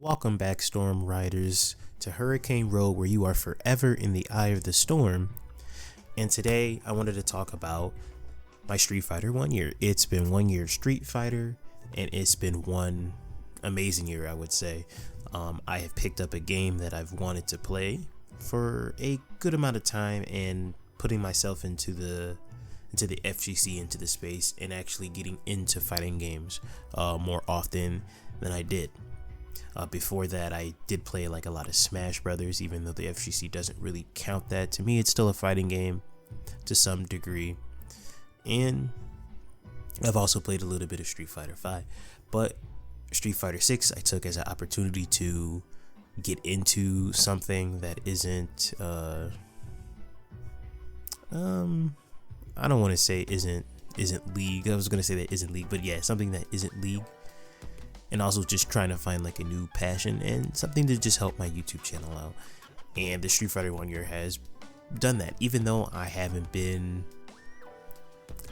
Welcome back, Storm Riders, to Hurricane Road, where you are forever in the eye of the storm. And today I wanted to talk about my Street Fighter 1 year. It's been 1 year Street Fighter, and it's been one amazing year, I would say. I have picked up a game that I've wanted to play for a good amount of time, and putting myself into the FGC, into the space, and actually getting into fighting games more often than I did. Before that, I did play like a lot of Smash Brothers, even though the FGC doesn't really count that. To me, it's still a fighting game to some degree. And I've also played a little bit of Street Fighter 5, but Street Fighter 6 I took as an opportunity to get into something that isn't I don't want to say isn't League. I was gonna say that isn't League, but yeah, something that isn't League. And also just trying to find like a new passion and something to just help my YouTube channel out. And the Street Fighter 1 year has done that, even though I haven't been,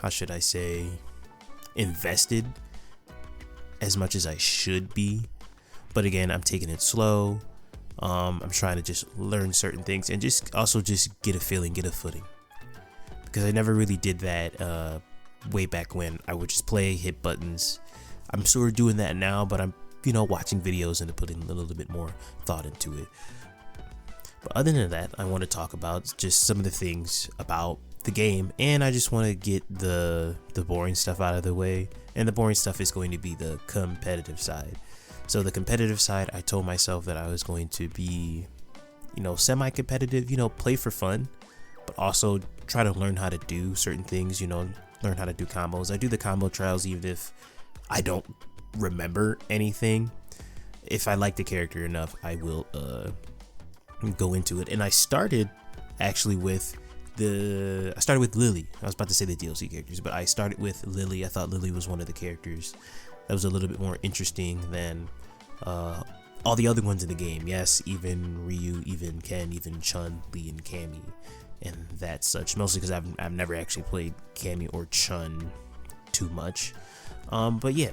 how should I say, invested as much as I should be. But again, I'm taking it slow. I'm trying to just learn certain things and just get a feeling, get a footing, because I never really did that way back when. I would just play, hit buttons. I'm sort of doing that now, but I'm, watching videos and putting a little bit more thought into it. But other than that, I want to talk about just some of the things about the game, and I just want to get the boring stuff out of the way. And the boring stuff is going to be the competitive side. So the competitive side, I told myself that I was going to be, semi-competitive, play for fun, but also try to learn how to do certain things, learn how to do combos. I do the combo trials even if I don't remember anything. If I like the character enough, I will go into it. And I started actually with Lily. I was about to say the DLC characters, but I started with Lily. I thought Lily was one of the characters that was a little bit more interesting than all the other ones in the game. Yes, even Ryu, even Ken, even Chun, Lee, and Cammy, and that such. Mostly because I've never actually played Cammy or Chun too much. But yeah,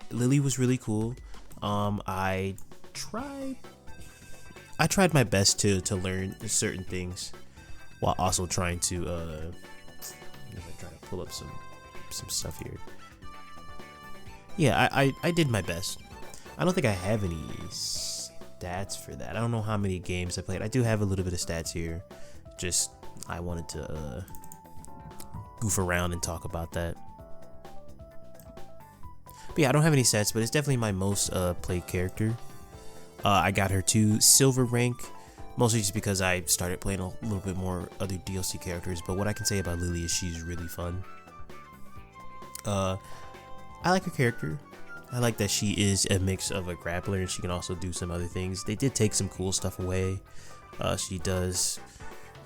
Lily was really cool. I tried my best to learn certain things while also trying to try to pull up some stuff here. Yeah, I did my best. I don't think I have any stats for that. I don't know how many games I played. I do have a little bit of stats here. Just I wanted to goof around and talk about that. But yeah, I don't have any sets, but it's definitely my most played character. I got her to silver rank, mostly just because I started playing a little bit more other DLC characters. But what I can say about Lily is she's really fun. I like her character. I like that she is a mix of a grappler and she can also do some other things. They did take some cool stuff away. She does,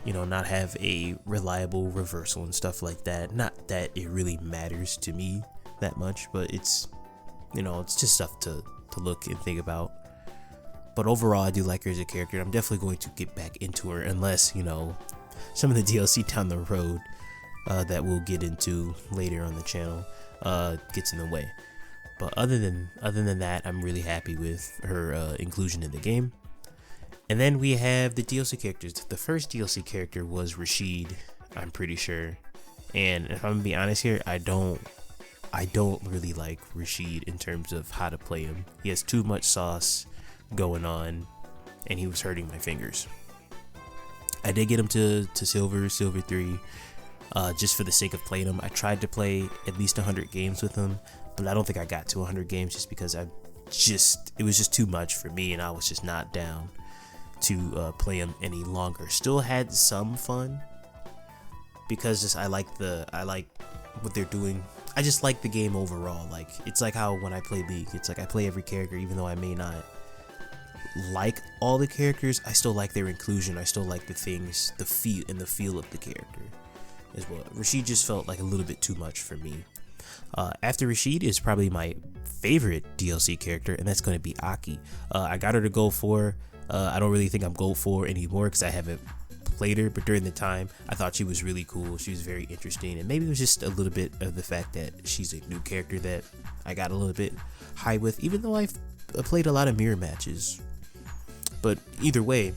not have a reliable reversal and stuff like that. Not that it really matters to me that much, but it's just stuff to look and think about. But overall, I do like her as a character. I'm definitely going to get back into her unless some of the DLC down the road that we'll get into later on the channel gets in the way. But other than that, I'm really happy with her inclusion in the game. And then we have the DLC characters. The first DLC character was Rashid, I'm pretty sure. And if I'm gonna be honest here, I don't really like Rashid in terms of how to play him. He has too much sauce going on, and he was hurting my fingers. I did get him to silver 3, just for the sake of playing him. I tried to play at least 100 games with him, but I don't think I got to 100 games just because it was just too much for me, and I was just not down to play him any longer. Still had some fun because I like what they're doing. I just like the game overall. Like, it's like how when I play League, it's like I play every character, even though I may not like all the characters, I still like their inclusion. I still like the things, the feel of the character as well. Rashid just felt like a little bit too much for me. After Rashid is probably my favorite DLC character, and that's going to be Aki. I got her to Gold 4. I don't really think I'm Gold 4 anymore because I haven't played her, but during the time I thought she was really cool. She was very interesting, and maybe it was just a little bit of the fact that she's a new character that I got a little bit high with, even though played a lot of mirror matches, but either way,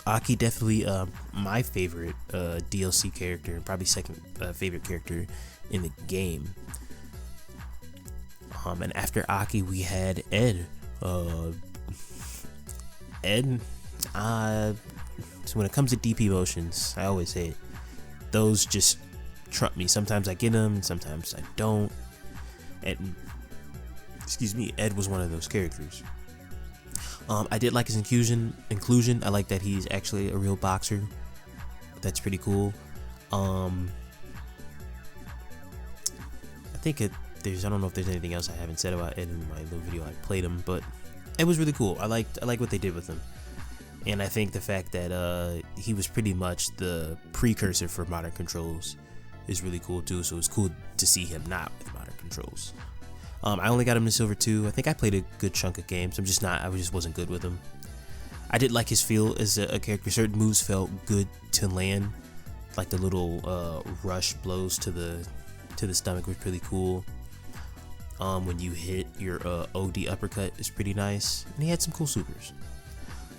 Aki definitely my favorite DLC character, and probably second favorite character in the game. And after Aki, we had Ed. Ed, so when it comes to DP motions, I always say it, those just trump me. Sometimes I get them, sometimes I don't. And excuse me, Ed was one of those characters. I did like his inclusion. I like that he's actually a real boxer. That's pretty cool. I think I don't know if there's anything else I haven't said about Ed in my little video I played him, but it was really cool. I like what they did with him. And I think the fact that he was pretty much the precursor for modern controls is really cool too. So it's cool to see him not with modern controls. I only got him to Silver 2. I think I played a good chunk of games. I just wasn't good with him. I did like his feel as a character. Certain moves felt good to land, like the little rush blows to the stomach was pretty cool. When you hit your OD uppercut is pretty nice, and he had some cool supers.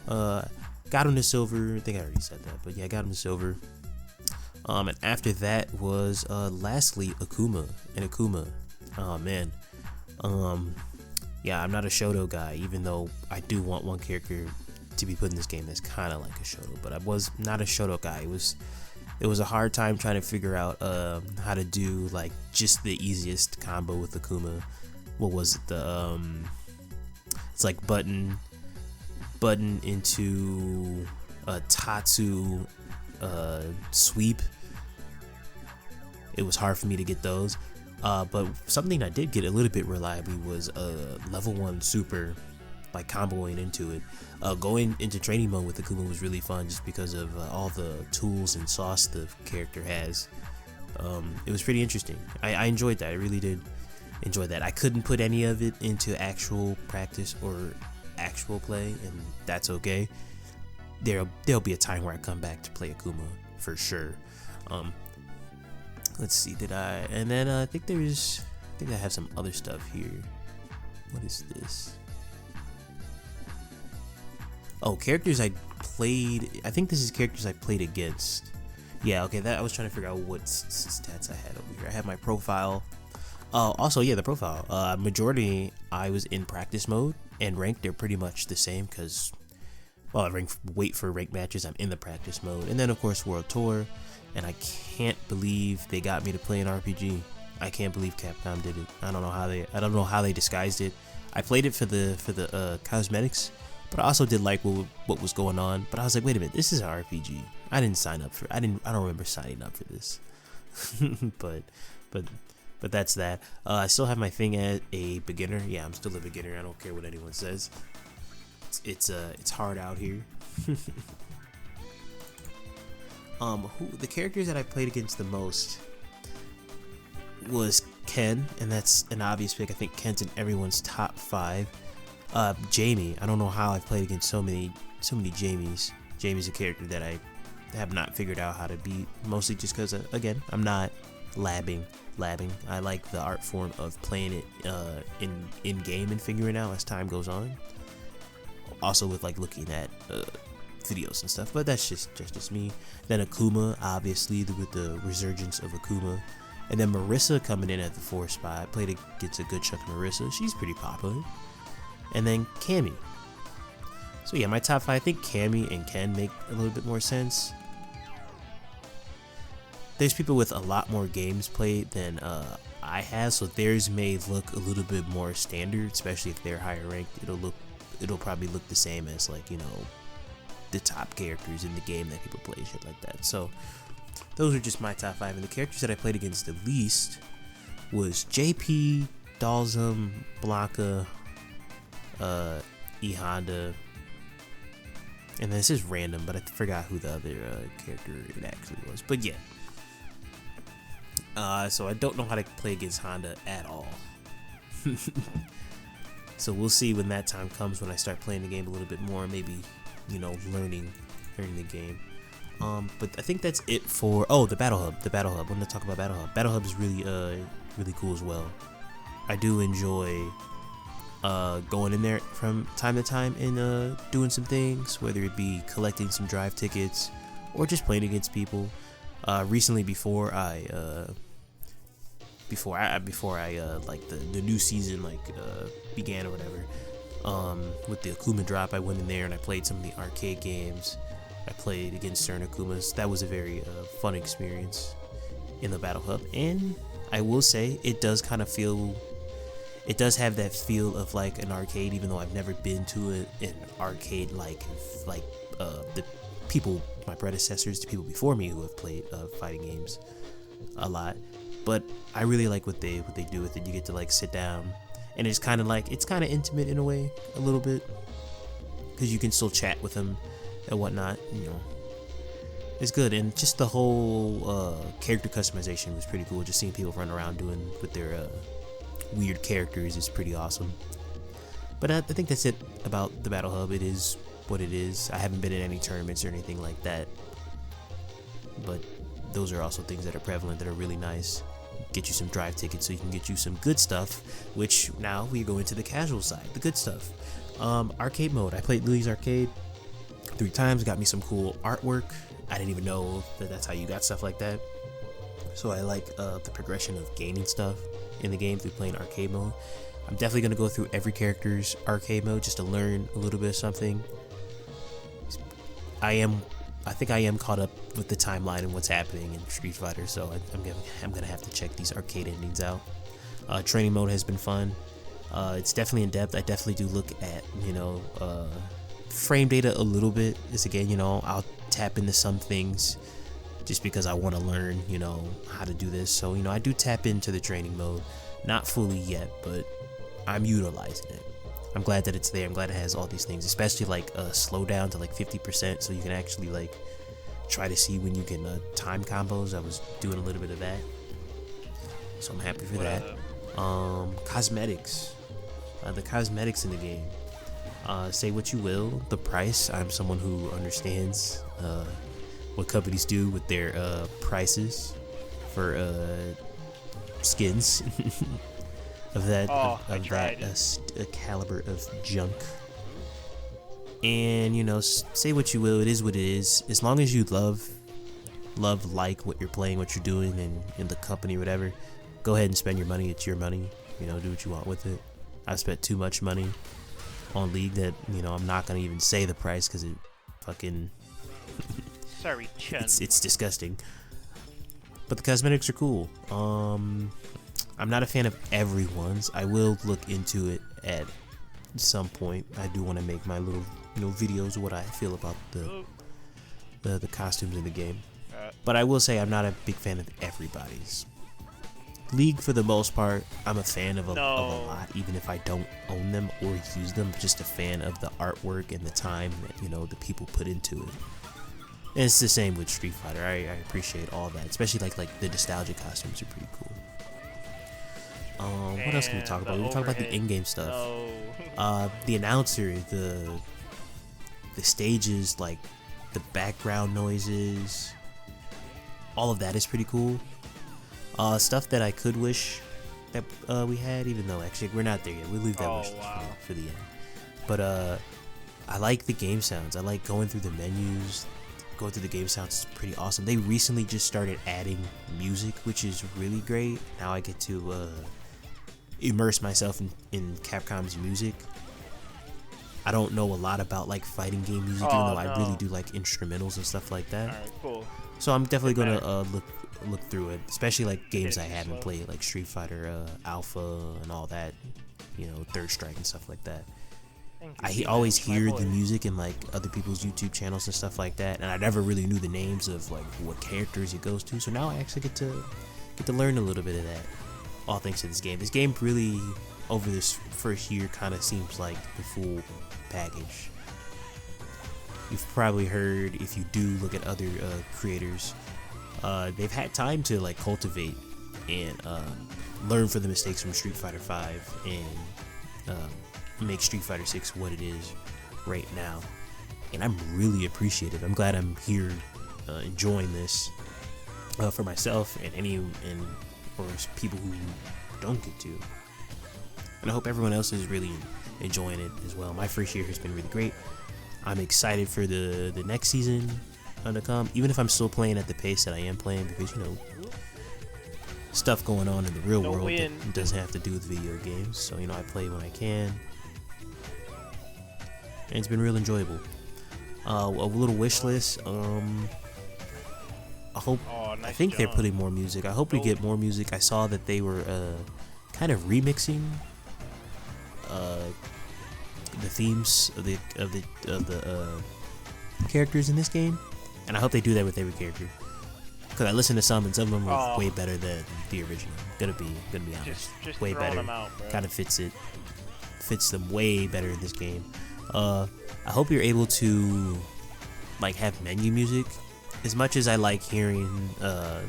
Got him to Silver. I think I already said that, but yeah, I got him to Silver. And after that was lastly Akuma. Oh man. Yeah, I'm not a Shoto guy, even though I do want one character to be put in this game that's kind of like a Shoto, but I was not a Shoto guy. It was a hard time trying to figure out how to do like just the easiest combo with Akuma. What was it? It's like button into a Tatsu sweep. It was hard for me to get those. But something I did get a little bit reliably was a level 1 super, like comboing into it. Going into training mode with Akuma was really fun just because of all the tools and sauce the character has. It was pretty interesting. I enjoyed that. I really did enjoy that. I couldn't put any of it into actual practice or actual play, and that's okay. There'll be a time where I come back to play Akuma for sure. Let's see, and then I think I have some other stuff here. What is this? Oh, characters I played. I think this is characters I played against. Yeah, okay, I was trying to figure out what stats I had over here. I have my profile. Also, yeah, the profile. Majority, I was in practice mode, and ranked, they're pretty much the same because, well, I wait for ranked matches, I'm in the practice mode. And then, of course, World Tour. And I can't believe they got me to play an RPG. I can't believe Capcom did it. I don't know how they disguised it. I played it for the cosmetics, but I also did like what was going on. But I was like, wait a minute, this is an RPG. I didn't sign up for. I don't remember signing up for this. but that's that. I still have my thing at a beginner. Yeah, I'm still a beginner. I don't care what anyone says. It's hard out here. The characters that I played against the most was Ken, and that's an obvious pick. I think Ken's in everyone's top 5. Jamie, I don't know how I've played against so many Jamies. Jamie's a character that I have not figured out how to beat, mostly just because, again, I'm not labbing. I like the art form of playing it in game and figuring out as time goes on. Also with like looking at videos and stuff, but that's just me. Then Akuma, obviously, with the resurgence of Akuma, and then Marissa coming in at the 4th spot. Played gets a good chunk of Marissa. She's pretty popular. And then Cammy. So yeah, my top 5. I think Cammy and Ken make a little bit more sense. There's people with a lot more games played than I have, so theirs may look a little bit more standard, especially if they're higher ranked. It'll probably look the same as, like, you know, the top characters in the game that people play, shit like that. So those are just my top 5, and the characters that I played against the least was JP, Dalsum, Blanca, E Honda, and this is random, but I forgot who the other character it actually was. But yeah, so I don't know how to play against Honda at all. So we'll see when that time comes, when I start playing the game a little bit more, maybe, you know, learning the game. But I think that's it for the Battle Hub. I want to talk about Battle Hub. Battle Hub is really really cool as well. I do enjoy going in there from time to time and doing some things, whether it be collecting some drive tickets or just playing against people. Recently, before I like the new season began or whatever, with the Akuma drop, I went in there and I played some of the arcade games. I played against certain Akumas. That was a very fun experience in the Battle Hub, and I will say it does have that feel of like an arcade, even though I've never been to an arcade like the people, my predecessors, the people before me who have played fighting games a lot. But I really like what they do with it. You get to like sit down, and it's kind of intimate in a way, a little bit, because you can still chat with them and whatnot. You know, it's good, and just the whole character customization was pretty cool. Just seeing people run around doing with their weird characters is pretty awesome. But I think that's it about the Battle Hub. It is what it is. I haven't been in any tournaments or anything like that, but those are also things that are prevalent that are really nice. Get you some drive tickets so you can get you some good stuff, which now we go into the casual side, the good stuff. Arcade mode. I played Lily's Arcade 3 times, got me some cool artwork. I didn't even know that that's how you got stuff like that. So I like the progression of gaining stuff in the game through playing arcade mode. I'm definitely going to go through every character's arcade mode just to learn a little bit of something. I think I am caught up with the timeline and what's happening in Street Fighter, so I'm gonna have to check these arcade endings out. Training mode has been fun. It's definitely in depth. I definitely do look at frame data a little bit. It's again, I'll tap into some things just because I want to learn, how to do this. So I do tap into the training mode, not fully yet, but I'm utilizing it. I'm glad that it's there. I'm glad it has all these things, especially like slow down to like 50%, so you can actually like try to see when you can time combos. I was doing a little bit of that, so I'm happy for that. Cosmetics, the cosmetics in the game. Say what you will, the price. I'm someone who understands what companies do with their prices for skins. of that caliber of junk. And say what you will, it is what it is. As long as you love like what you're playing, what you're doing, and the company, whatever, go ahead and spend your money. It's your money. Do what you want with it. I've spent too much money on League that I'm not gonna even say the price because it fucking sorry, Chun. It's disgusting. But the cosmetics are cool. I'm not a fan of everyone's. I will look into it at some point. I do want to make my little videos of what I feel about the costumes in the game. But I will say I'm not a big fan of everybody's. League, for the most part, I'm a fan of a lot, even if I don't own them or use them. I'm just a fan of the artwork and the time that the people put into it. And it's the same with Street Fighter. I appreciate all that, especially like the nostalgia costumes are pretty cool. What else can we talk about? We can talk about the in-game stuff. The announcer, the stages, like the background noises, all of that is pretty cool. Stuff that I could wish that we had, even though actually we're not there yet. We'll leave that wish for the end. But I like the game sounds. I like going through the menus. Going through the game sounds is pretty awesome. They recently just started adding music, which is really great. Now I get to immerse myself in Capcom's music. I don't know a lot about like fighting game music, even though I really do like instrumentals and stuff like that. Alright, cool. So I'm definitely gonna look through it, especially like games I haven't played, like Street Fighter Alpha and all that, Third Strike and stuff like that. I always hear the music in like other people's YouTube channels and stuff like that, and I never really knew the names of like what characters it goes to. So now I actually get to learn a little bit of that, all thanks to this game. This game really, over this first year, kind of seems like the full package. You've probably heard, if you do look at other creators, they've had time to like cultivate and learn from the mistakes from Street Fighter 5 and make Street Fighter 6 what it is right now. And I'm really appreciative. I'm glad I'm here enjoying this for myself and for people who don't get to. and I hope everyone else is really enjoying it as well. My first year has been really great. I'm excited for the next season to come, even if I'm still playing at the pace that I am playing, because stuff going on in the real world that doesn't have to do with video games. So I play when I can, and it's been real enjoyable. A little wish list. I think they're putting more music. I hope we get more music. I saw that they were kind of remixing the themes of the characters in this game, and I hope they do that with every character. Because I listened to some, and some of them are way better than the original. Gonna be honest, just way better. Kind of fits them way better in this game. I hope you're able to have menu music. As much as I like hearing the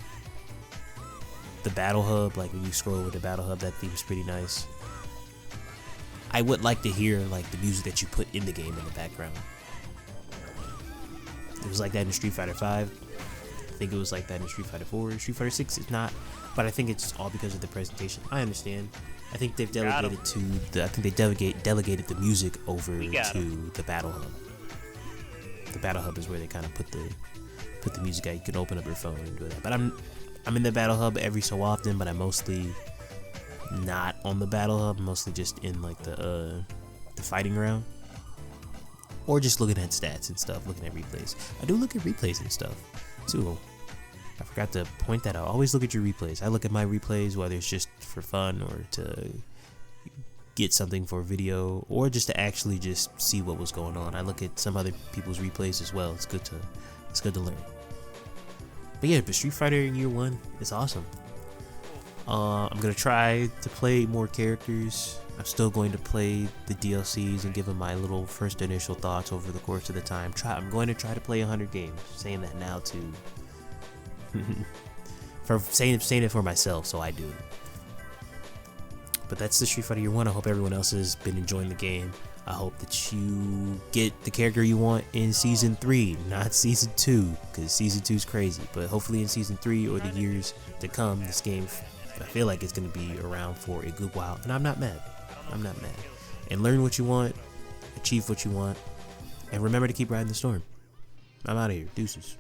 battle hub, when you scroll with the battle hub, that theme's pretty nice. I would like to hear the music that you put in the game in the background. It was like that in Street Fighter 5. I think it was like that in Street Fighter 4. Street Fighter 6 is not, but I think it's all because of the presentation. I understand. I think they've delegated delegated the music over to the battle hub. The battle hub is where they kind of put the music out. You can open up your phone and do that. But I'm in the battle hub every so often, but I'm mostly not on the battle hub. I'm mostly just in the fighting round, or just looking at stats and stuff, looking at replays. I do look at replays and stuff too. I forgot to point that out. Always look at your replays. I look at my replays, whether it's just for fun or to get something for a video, or just to actually just see what was going on. I look at some other people's replays as well. It's good to learn. But yeah, but Street Fighter Year 1 is awesome. I'm gonna try to play more characters. I'm still going to play the DLCs and give them my little first initial thoughts over the course of the time. I'm going to try to play 100 games. Saying that now too. For saying it for myself, so I do. But that's the Street Fighter Year 1. I hope everyone else has been enjoying the game. I hope that you get the character you want in Season 3, not Season 2, because Season 2 is crazy. But hopefully in Season 3 or the years to come, this game, I feel like it's going to be around for a good while. And I'm not mad. And learn what you want, achieve what you want, and remember to keep riding the storm. I'm out of here. Deuces.